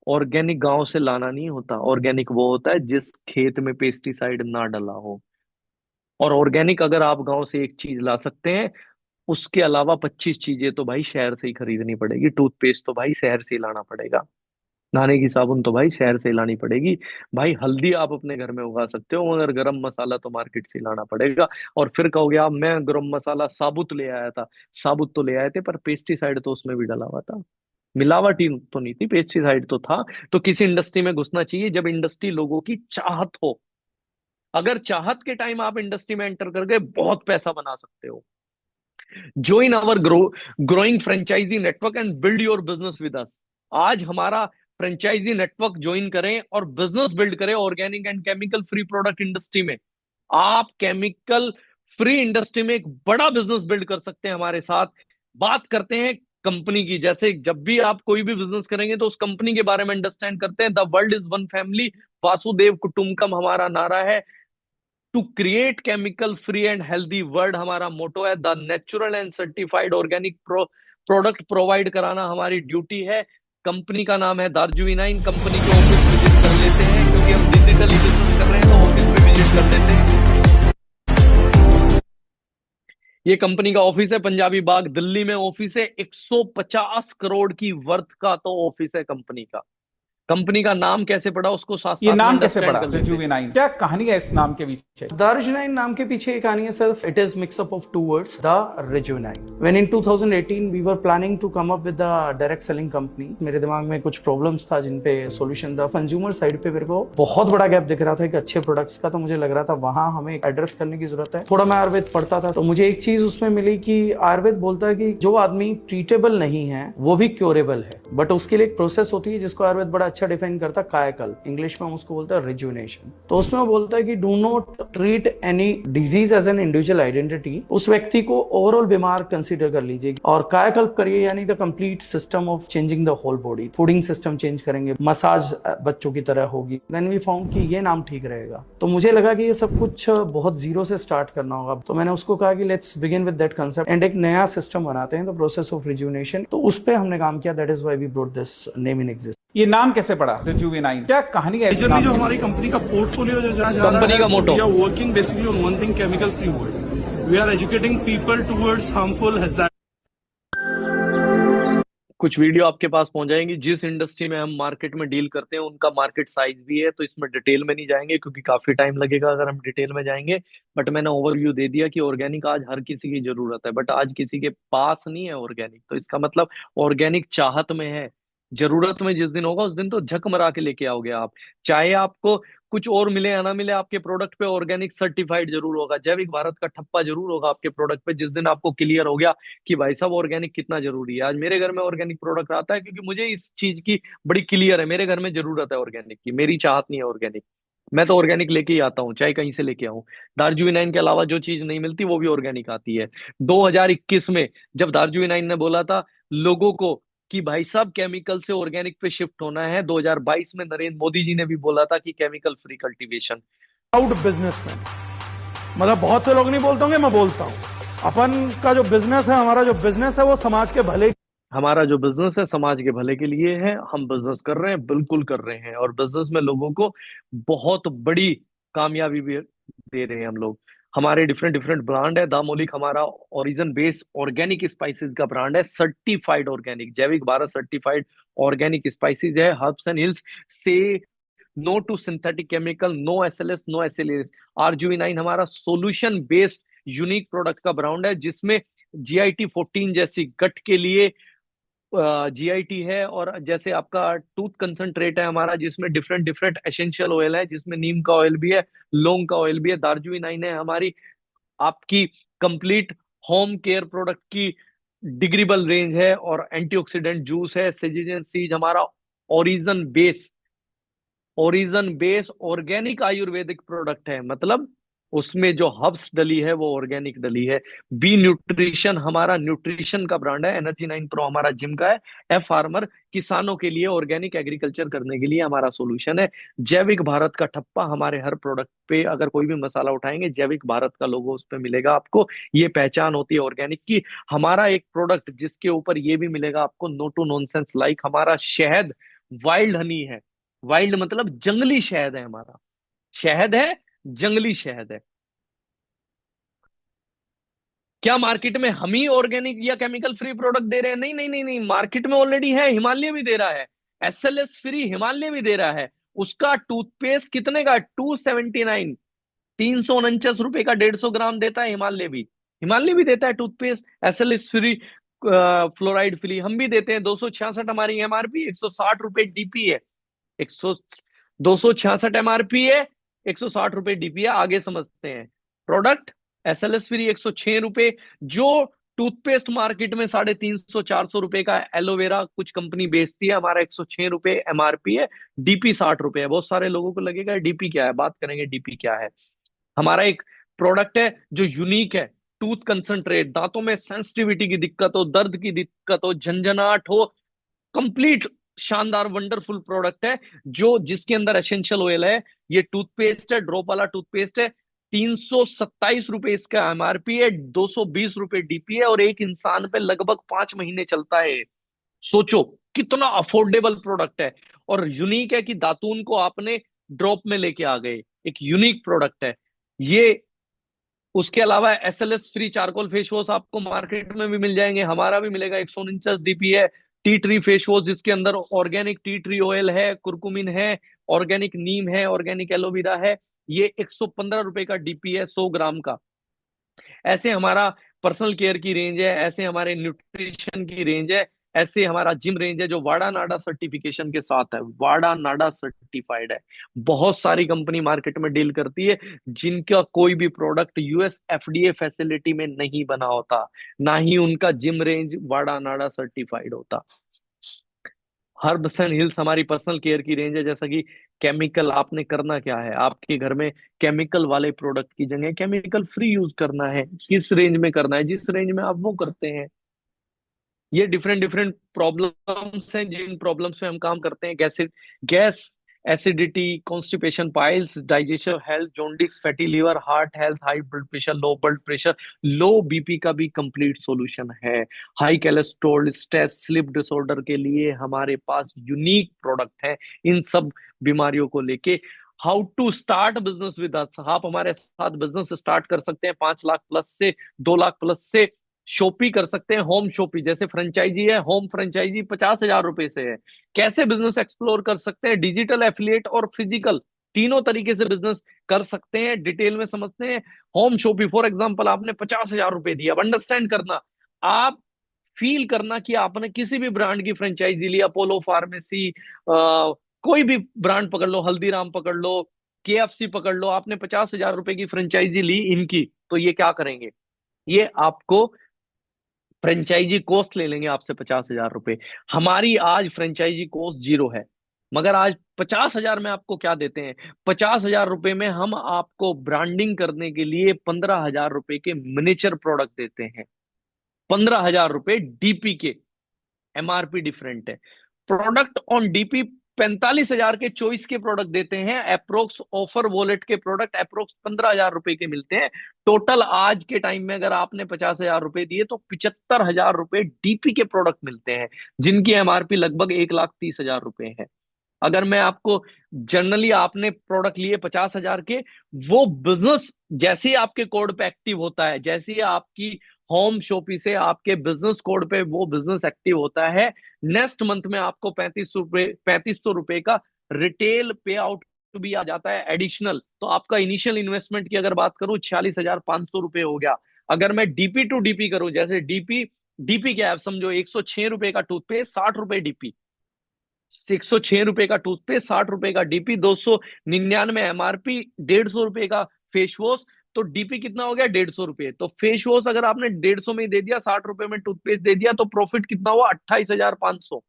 ऑर्गेनिक गांव से लाना नहीं होता, ऑर्गेनिक वो होता है जिस खेत में पेस्टिसाइड ना डला हो। और ऑर्गेनिक अगर आप गांव से एक चीज ला सकते हैं, उसके अलावा 25 चीजें तो भाई शहर से ही खरीदनी पड़ेगी। टूथपेस्ट तो भाई शहर से ही लाना पड़ेगा, नहाने की साबुन तो भाई शहर से ही लानी पड़ेगी। भाई हल्दी आप अपने घर में उगा सकते हो, मगर गरम मसाला तो मार्केट से ही लाना पड़ेगा। और फिर कहोगे आप मैं गरम मसाला साबुत ले आया था, साबुत तो ले आए थे पर पेस्टिसाइड तो उसमें भी डला हुआ था। मिलावट ही तो नहीं थी, पेस्टिसाइड तो था। तो किसी इंडस्ट्री में घुसना चाहिए जब इंडस्ट्री लोगों की चाहत हो। अगर चाहत के टाइम आप इंडस्ट्री में एंटर करके बहुत पैसा बना सकते हो। Join our growing franchise network and build your business with us. आज हमारा फ्रेंचाइजी नेटवर्क ज्वाइन करें और बिजनेस बिल्ड करें organic and chemical free product industry में। आप केमिकल फ्री इंडस्ट्री में एक बड़ा बिजनेस बिल्ड कर सकते हैं हमारे साथ। बात करते हैं कंपनी की। जैसे जब भी आप कोई भी बिजनेस करेंगे तो उस कंपनी के बारे में अंडरस्टैंड करते हैं। The world is one family, वासुदेव कुटुंबकम हमारा नारा है। To create chemical free and healthy world हमारा मोटो है। The natural and certified organic product provide कराना हमारी ड्यूटी है। कंपनी का नाम है दार्जुविनाइन। कंपनी के ऑफिस विजिट कर लेते हैं, क्योंकि हम डिजिटली बिजनेस कर रहे हैं तो ऑफिस में विजिट कर लेते हैं। ये कंपनी का ऑफिस है, पंजाबी बाग दिल्ली में ऑफिस है। 150 करोड़ की वर्थ का तो ऑफिस है कंपनी का। कंपनी का नाम कैसे पड़ा उसको साथ ये साथ नाम में कैसे अंडरस्टैंड पड़ा कर लेते हैं। रिजुवेनाइन? क्या कहानी है इस नाम के पीछे? दार्जुनाइन नाम के पीछे एक कहानी है सिर्फ. It is mix up of two words, the rejuvenine. When in 2018 we were planning to come up with the direct selling company. मेरे दिमाग में कुछ प्रॉब्लम्स था जिन पे सॉल्यूशन था. कंज्यूमर साइड पे मेरे को बहुत बड़ा गैप दिख रहा था एक अच्छे प्रोडक्ट्स का, तो मुझे लग रहा था वहां हमें एड्रेस करने की जरूरत है. थोड़ा मैं आयुर्वेद पढ़ता था तो मुझे एक चीज उसमें मिली कि आयुर्वेद बोलता है कि जो आदमी ट्रीटेबल नहीं है वो भी क्योरेबल है, बट उसके लिए एक प्रोसेस होती है जिसको आयुर्वेद बड़ा अच्छा डिफाइन करता है, कायाकल्प. इंग्लिश में हम उसको बोलते हैं रिजुवेनेशन. तो उसमें वो बोलता है कि do not treat any disease as an individual identity. उस व्यक्ति को ओवरऑल बीमार कंसीडर कर लीजिए और कायाकल्प करिए, यानी the complete system of changing the whole body. Fooding system change करेंगे, मसाज बच्चों की तरह होगी. देन वी फाउंड कि ये नाम ठीक रहेगा. तो मुझे लगा कि ये सब कुछ बहुत जीरो से स्टार्ट करना होगा. तो मैंने उसको कहा कि let's begin with that concept and एक नया सिस्टम बनाते हैं, द प्रोसेस ऑफ रिजुवेनेशन. तो उस पे हमने काम किया. That is why we brought this name in exist. ये नाम कैसे पड़ा रिजुवेनाइन? क्या कहानी है इस नाम जो की? हमारी कंपनी का पोर्टफोलियो जो जा कंपनी का motto, we are working basically on one thing, chemical free world. We are educating people towards harmful hazard. कुछ वीडियो आपके पास पहुंच जाएंगी. जिस इंडस्ट्री में हम मार्केट में डील करते हैं उनका मार्केट साइज भी है, तो इसमें डिटेल में नहीं जाएंगे क्योंकि काफी टाइम लगेगा अगर हम डिटेल में जाएंगे. बट मैंने ओवरव्यू दे दिया कि ऑर्गेनिक आज हर किसी की जरूरत है, बट आज किसी के पास नहीं है ऑर्गेनिक. तो इसका मतलब ऑर्गेनिक चाहत में है, जरूरत में जिस दिन होगा उस दिन तो झक मरा के लेके आओगे आप. चाहे आपको कुछ और मिले या ना मिले, आपके प्रोडक्ट पे ऑर्गेनिक सर्टिफाइड जरूर होगा, जैविक भारत का ठप्पा जरूर होगा आपके प्रोडक्ट पे. जिस दिन आपको क्लियर हो गया कि भाई साहब ऑर्गेनिक कितना जरूरी है. आज मेरे घर में ऑर्गेनिक प्रोडक्ट आता है क्योंकि मुझे इस चीज की बड़ी क्लियर है, मेरे घर में जरूरत है ऑर्गेनिक की, मेरी चाहत नहीं है ऑर्गेनिक. मैं तो ऑर्गेनिक लेके ही आता हूँ, चाहे कहीं से लेके आऊं. दार्जुविनाइन के अलावा जो चीज नहीं मिलती वो भी ऑर्गेनिक आती है. 2021 में जब दार्जुविनाइन ने बोला था लोगों को कि भाई साहब केमिकल से ऑर्गेनिक पे शिफ्ट होना है, 2022 में नरेंद्र मोदी जी ने भी बोला था कि chemical free cultivation. Proud businessman, मतलब बहुत से लोग नहीं बोलते होंगे, मैं बोलता हूँ. अपन का जो बिजनेस है, हमारा जो बिजनेस है वो समाज के भले, हमारा जो बिजनेस है समाज के भले के लिए है. हम बिजनेस कर रहे हैं, बिल्कुल कर रहे हैं, और बिजनेस में लोगों को बहुत बड़ी कामयाबी भी दे रहे हैं हम लोग. हमारे डिफरेंट डिफरेंट ब्रांड है. दामोलिक हमारा ओरिजिन बेस्ड ऑर्गेनिक स्पाइसेस का ब्रांड है, certified organic, Jaivik Bharat certified organic spices है. हर्ब्स एंड हिल्स से no to synthetic chemical, no SLS, no SLS. आरजीवी9 हमारा सोल्यूशन बेस्ड यूनिक प्रोडक्ट का ब्रांड है जिसमें GIT 14 जैसी गट के लिए GIT है, और जैसे आपका टूथ कंसंट्रेट है हमारा जिसमें डिफरेंट डिफरेंट एसेंशियल ऑयल है, जिसमें नीम का ऑयल भी है, लौंग का ऑयल भी है. दार्जुविनाइन है हमारी आपकी कंप्लीट होम केयर प्रोडक्ट की डिग्रीबल रेंज है, और एंटीऑक्सीडेंट जूस है. सेजिजन सीज हमारा origin base organic Ayurvedic product है, मतलब उसमें जो हर्ब्स डली है वो ऑर्गेनिक डली है. बी न्यूट्रिशन हमारा न्यूट्रिशन का ब्रांड है. एनर्जी 9 प्रो हमारा जिम का है. एफ फार्मर किसानों के लिए ऑर्गेनिक एग्रीकल्चर करने के लिए हमारा सॉल्यूशन है. जैविक भारत का ठप्पा, हमारे हर प्रोडक्ट पे अगर कोई भी मसाला उठाएंगे जैविक भारत का लोगो उस पे मिलेगा आपको. ये पहचान होती है ऑर्गेनिक की. हमारा एक प्रोडक्ट जिसके ऊपर ये भी मिलेगा आपको, नो टू नॉनसेंस लाइक, हमारा शहद वाइल्ड हनी है. वाइल्ड मतलब जंगली शहद है, हमारा शहद है, जंगली शहद है. क्या मार्केट में हम ही ऑर्गेनिक या केमिकल फ्री प्रोडक्ट दे रहे हैं? नहीं नहीं नहीं नहीं, मार्केट में ऑलरेडी है. हिमालय भी दे रहा है, SLS फ्री हिमालय भी दे रहा है. उसका टूथपेस्ट कितने का? 279, 349 रुपए का 150 ग्राम देता है हिमालय भी. हिमालय भी देता है toothpaste SLS free, fluoride free. हम भी देते हैं. 266 हमारी MRP, 160 रुपए DP है. 100 266 MRP है, 160 रुपए DP है. आगे समझते हैं. प्रोडक्ट SLS फ्री 106 रुपए. जो टूथपेस्ट मार्केट में 350-400 रुपए का एलोवेरा कुछ कंपनी बेचती है, हमारा 106 रुपए MRP है. DP 60 रुपए है. बहुत सारे लोगों को लगेगा DP क्या है, बात करेंगे DP क्या है. हमारा एक प्रोडक्ट है जो यूनिक है, टूथ कंसंट्रेट. दांतों में सेंसिटिविटी की दिक्कत हो, दर्द की दिक्कत हो, झंझनाहट हो, कंप्लीट शानदार वंडरफुल प्रोडक्ट है जो जिसके अंदर एसेंशियल ऑयल है. ये टूथपेस्ट है, ड्रॉप वाला टूथपेस्ट है. 327 रुपए इसका MRP है, 220 रुपए DP है, और एक इंसान पे लगभग 5 महीने चलता है. सोचो कितना अफोर्डेबल प्रोडक्ट है. और यूनिक है कि दातून को आपने ड्रॉप में लेके आ गए. एक यूनिक प्रोडक्ट है ये. उसके अलावा SLS free charcoal face wash आपको मार्केट में भी मिल जाएंगे, हमारा भी मिलेगा. 149 DP है. टी ट्री फेस वॉश जिसके अंदर ऑर्गेनिक टी ट्री ऑयल है, कुरकुमिन है, ऑर्गेनिक नीम है, ऑर्गेनिक एलोवेरा है, ये 115 रुपए का डीपी है 100 ग्राम का। ऐसे हमारा पर्सनल केयर की रेंज है, ऐसे हमारे न्यूट्रिशन की रेंज है, ऐसे हमारा जिम रेंज है जो वाडा नाडा सर्टिफिकेशन के साथ है, वाडा नाडा सर्टिफाइड है। बहुत सारी कंपनी मार्केट में डील करती है जिनका कोई भी प्रोडक्ट यूएस एफडीए फैसिलिटी में नहीं बना होता, ना ही उनका जिम रेंज वाडा नाडा सर्टिफाइड होता। हर्ब्स एंड हिल्स हमारी पर्सनल केयर की रेंज है। जैसा कि केमिकल, आपने करना क्या है, आपके घर में केमिकल वाले प्रोडक्ट की जगह केमिकल फ्री यूज करना है। किस रेंज में करना है, जिस रेंज में आप वो करते हैं। ये डिफरेंट डिफरेंट प्रॉब्लम्स हैं जिन प्रॉब्लम्स में हम काम करते हैं। Gas, acidity, constipation, piles, digestion health, jaundice, fatty liver, heart health, high blood pressure, low blood pressure, low BP का भी कंप्लीट सॉल्यूशन है। High cholesterol, stress, sleep disorder के लिए हमारे पास यूनिक प्रोडक्ट है। इन सब बीमारियों को लेके how to start business with us, आप हमारे साथ बिजनेस स्टार्ट कर सकते हैं 5 लाख प्लस से, 2 लाख प्लस से। शॉपी कर सकते हैं, होम शॉपी जैसे फ्रेंचाइजी है, होम फ्रेंचाइजी 50,000 रुपए से है। कैसे बिजनेस एक्सप्लोर कर सकते हैं, डिजिटल, एफिलिएट और फिजिकल, तीनों तरीके से बिजनेस कर सकते हैं। डिटेल में समझते हैं। होम शॉपी फॉर एग्जांपल, आपने 50,000 रुपए दिया। अब अंडरस्टैंड करना, आप फील करना कि आपने किसी भी ब्रांड की फ्रेंचाइजी ली, अपोलो फार्मेसी, कोई भी ब्रांड पकड़ लो, हल्दीराम पकड़ लो, केएफसी पकड़ लो, आपने 50,000 रुपए की फ्रेंचाइजी ली इनकी, तो ये क्या करेंगे, ये आपको फ्रेंचाइजी कॉस्ट ले लेंगे आपसे 50,000 रुपए। हमारी आज फ्रेंचाइजी कॉस्ट 0 है, मगर आज 50,000 में आपको क्या देते हैं, 50,000 रुपए में हम आपको ब्रांडिंग करने के लिए 15,000 रुपए के मिनिएचर प्रोडक्ट देते हैं। 15,000 रुपए डीपी के, एमआरपी डिफरेंट है। प्रोडक्ट ऑन डीपी 45,000 के चॉइस के प्रोडक्ट देते हैं। अप्रोक्स ऑफर वॉलेट के प्रोडक्ट अप्रोक्स 15,000 रुपए के मिलते हैं। टोटल आज के टाइम में अगर आपने 50,000 रुपए दिए तो 75,000 रुपए डीपी के प्रोडक्ट मिलते हैं, जिनकी एमआरपी लगभग 1,30,000 रुपए है। अगर मैं आपको जनरली, आपने प्रोडक्ट लिए 50,000 के, वो बिजनेस जैसे ही आपके कोड पे एक्टिव होता है, जैसे ही आपकी होम शॉपी से आपके बिजनेस कोड पे वो बिजनेस एक्टिव होता है, नेक्स्ट मंथ में आपको 3500 रुपए का रिटेल पे आउट भी आ जाता है एडिशनल। तो आपका इनिशियल इन्वेस्टमेंट की अगर बात करूं 46,500 रुपए हो गया। अगर मैं डीपी टू डीपी करूं, जैसे डीपी डीपी क्या है, समझो 106 रुपए का टूथपेस्ट, 60 रुपए डीपी, 106 रुपए का टूथपेस्ट, 60 रुपए का डीपी, 299 एमआरपी, 150 रुपए का फेस वॉश, तो डीपी कितना हो गया, 150 रुपए। तो फेस वॉश अगर आपने 150 में दे दिया, 60 रुपए में टूथपेस्ट दे दिया, तो प्रॉफिट कितना हुआ, 28,500।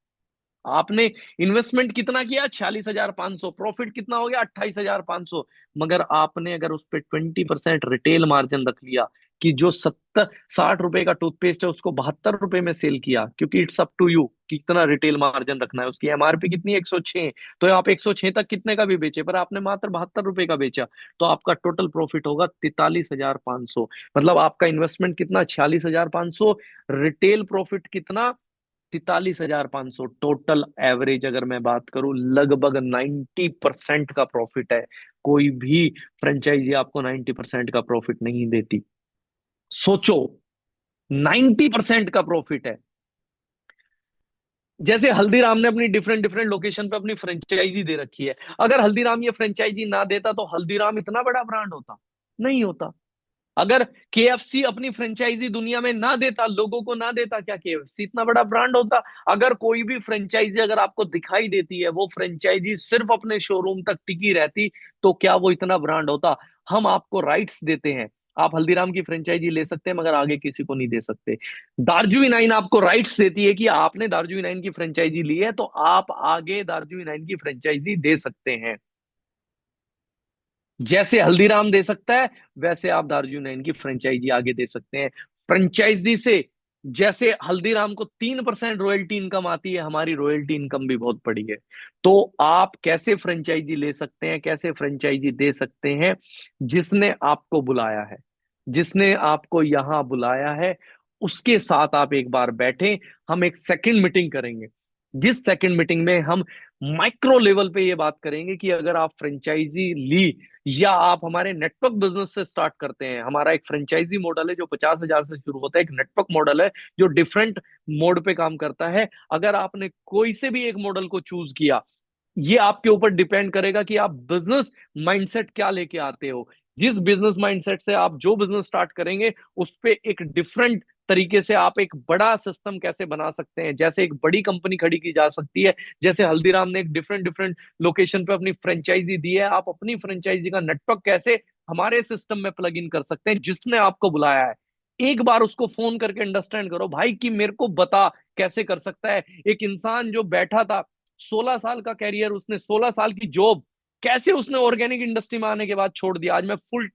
आपने इन्वेस्टमेंट कितना किया, 46,500, प्रॉफिट कितना हो गया, 28,500। मगर आपने अगर उस पर 20% रिटेल मार्जिन रख लिया, कि जो 60 रुपए का टूथपेस्ट है उसको 72 रुपए में सेल किया, क्योंकि इट्स अप टू यू कितना रिटेल मार्जिन रखना है। उसकी एमआरपी कितनी है, 106, तो आप 106 तक कितने का भी बेचे, पर आपने मात्र 72 रुपए का बेचा, तो आपका टोटल प्रॉफिट होगा 43,500। मतलब आपका इन्वेस्टमेंट कितना, 46,500, रिटेल प्रॉफिट कितना, 43,500। टोटल एवरेज अगर मैं बात करूं, लगभग 90% का प्रॉफिट है। कोई भी फ्रेंचाइजी आपको 90% का प्रॉफिट नहीं देती। सोचो, 90% का प्रॉफिट है। जैसे हल्दीराम ने अपनी डिफरेंट डिफरेंट लोकेशन पे अपनी फ्रेंचाइजी दे रखी है। अगर हल्दीराम ये फ्रेंचाइजी ना देता तो हल्दीराम इतना बड़ा ब्रांड होता, नहीं होता। अगर केएफसी अपनी फ्रेंचाइजी दुनिया में ना देता, लोगों को ना देता, क्या केएफसी इतना बड़ा ब्रांड होता। अगर कोई भी फ्रेंचाइजी अगर आपको दिखाई देती है, वो फ्रेंचाइजी सिर्फ अपने शोरूम तक टिकी रहती, तो क्या वो इतना ब्रांड होता। हम आपको राइट्स देते हैं, आप हल्दीराम की फ्रेंचाइजी ले सकते हैं, मगर आगे किसी को नहीं दे सकते। दारजू आपको राइट्स देती है कि आपने दारजू की फ्रेंचाइजी ली है, तो आप आगे दारजू की फ्रेंचाइजी दे सकते हैं। जैसे हल्दीराम दे सकता है, वैसे आप दारजू की फ्रेंचाइजी आगे दे सकते हैं। फ्रेंचाइजी से जैसे हल्दीराम को 3% रॉयल्टी इनकम आती है, हमारी रॉयल्टी इनकम भी बहुत बड़ी है। तो आप कैसे फ्रेंचाइजी ले सकते हैं, कैसे फ्रेंचाइजी दे सकते हैं, जिसने आपको बुलाया है, जिसने आपको यहां बुलाया है, उसके साथ आप एक बार बैठे, हम एक सेकंड मीटिंग करेंगे। जिस सेकंड मीटिंग में हम माइक्रो लेवल पे ये बात करेंगे कि अगर आप फ्रेंचाइजी ली या आप हमारे नेटवर्क बिजनेस से स्टार्ट करते हैं। हमारा एक फ्रेंचाइजी मॉडल है जो 50,000 से शुरू होता है, एक नेटवर्क मॉडल है जो डिफरेंट मोड पे काम करता है। अगर आपने कोई से भी एक मॉडल को चूज किया, ये आपके ऊपर डिपेंड करेगा कि आप बिजनेस माइंडसेट क्या लेके आते हो। जिस बिजनेस माइंडसेट से आप जो बिजनेस स्टार्ट करेंगे, उस पे एक डिफरेंट तरीके से आप एक बड़ा सिस्टम कैसे बना सकते हैं। जैसे एक बड़ी कंपनी खड़ी की जा सकती है, जैसे हल्दीराम ने एक डिफरेंट डिफरेंट लोकेशन पे अपनी फ्रेंचाइजी दी है, आप अपनी फ्रेंचाइजी का नेटवर्क कैसे हमारे सिस्टम में प्लग इन कर सकते हैं। जिसने आपको बुलाया है, एक बार उसको फोन करके अंडरस्टैंड करो भाई कि मेरे को बता कैसे कर सकता है। एक इंसान जो बैठा था, 16 साल का कैरियर, उसने 16 साल की जॉब कैसे उसने ऑर्गेनिक इंडस्ट्री में आने के बाद छोड़ दिया। आज मैं फुल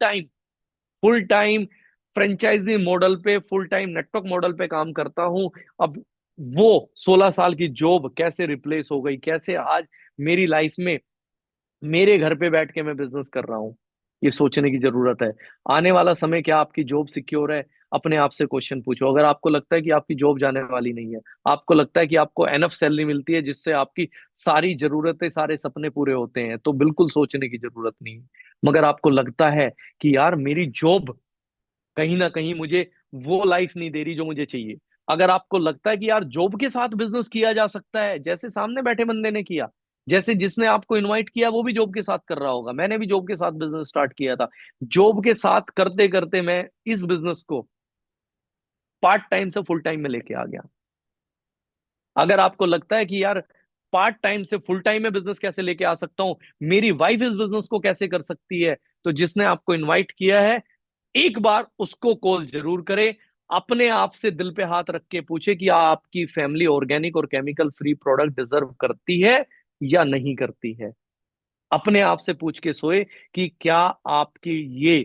टाइम फ्रेंचाइजी मॉडल पे, फुल टाइम नेटवर्क मॉडल पे काम करता हूं। अब वो 16 साल की जॉब कैसे रिप्लेस हो गई, कैसे आज मेरी लाइफ में मेरे घर पे बैठ के मैं बिजनेस कर रहा हूँ, ये सोचने की जरूरत है। आने वाला समय क्या आपकी जॉब सिक्योर है? अपने आप से क्वेश्चन पूछो। अगर आपको लगता है कि आपकी जॉब जाने वाली नहीं है, आपको लगता है कि आपको एनफ सैलरी मिलती है जिससे आपकी सारी जरूरतें, सारे सपने पूरे होते हैं, तो बिल्कुल सोचने की जरूरत नहीं है। मगर आपको लगता है कि यार मेरी जॉब कहीं ना कहीं मुझे वो लाइफ नहीं दे रही जो मुझे चाहिए, अगर आपको लगता है कि यार जॉब के साथ बिजनेस किया जा सकता है, जैसे सामने बैठे बंदे ने किया, जैसे जिसने आपको इनवाइट किया वो भी जॉब के साथ कर रहा होगा, मैंने भी जॉब के साथ बिजनेस स्टार्ट किया था। जॉब के साथ करते करते मैं इस बिजनेस को पार्ट टाइम से फुल टाइम में लेके आ गया। अगर आपको लगता है कि यार पार्ट टाइम से फुल टाइम में बिजनेस कैसे लेके आ सकता हूँ, मेरी वाइफ इस बिजनेस को कैसे कर सकती है, तो जिसने आपको इनवाइट किया है, एक बार उसको कॉल जरूर करें। अपने आप से दिल पे हाथ रख के पूछे कि आपकी फैमिली ऑर्गेनिक और केमिकल फ्री प्रोडक्ट डिजर्व करती है या नहीं करती है। अपने आप से पूछ के सोए कि क्या आपकी ये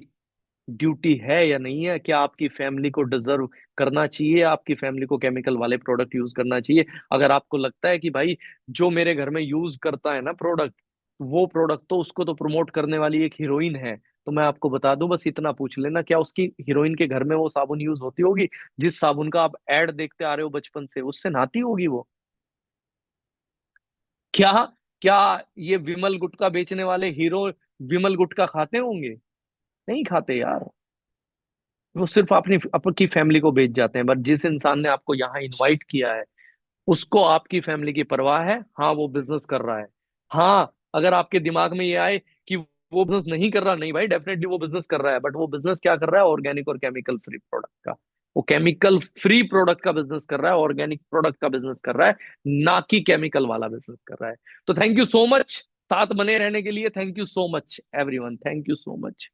ड्यूटी है या नहीं है, क्या आपकी फैमिली को डिजर्व करना चाहिए, आपकी फैमिली को केमिकल वाले प्रोडक्ट यूज करना चाहिए। अगर आपको लगता है कि भाई जो मेरे घर में यूज करता है ना प्रोडक्ट, वो प्रोडक्ट तो उसको तो प्रमोट करने वाली एक हीरोइन है, तो मैं आपको बता दूं, बस इतना पूछ लेना, क्या उसकी हीरोइन के घर में वो साबुन यूज होती होगी जिस साबुन का आप ऐड देखते आ रहे हो बचपन से, उससे नहाती होगी वो? क्या क्या ये विमल गुटखा बेचने वाले हीरो विमल गुटखा खाते होंगे? नहीं खाते यार। वो सिर्फ अपनी आपकी फैमिली को बेच जाते हैं। बट जिस इंसान ने आपको यहाँ इनवाइट किया है, उसको आपकी फैमिली की परवाह है। हाँ, वो बिजनेस कर रहा है। हाँ, अगर आपके दिमाग में ये आए कि वो बिजनेस नहीं कर रहा, नहीं भाई, डेफिनेटली वो बिजनेस कर रहा है। बट वो बिजनेस क्या कर रहा है? ऑर्गेनिक और केमिकल फ्री प्रोडक्ट का। वो केमिकल फ्री प्रोडक्ट का बिजनेस कर रहा है, ऑर्गेनिक प्रोडक्ट का बिजनेस कर रहा है, ना कि केमिकल वाला बिजनेस कर रहा है। तो थैंक यू सो मच साथ बने रहने के लिए। Thank you so much everyone, thank you so much.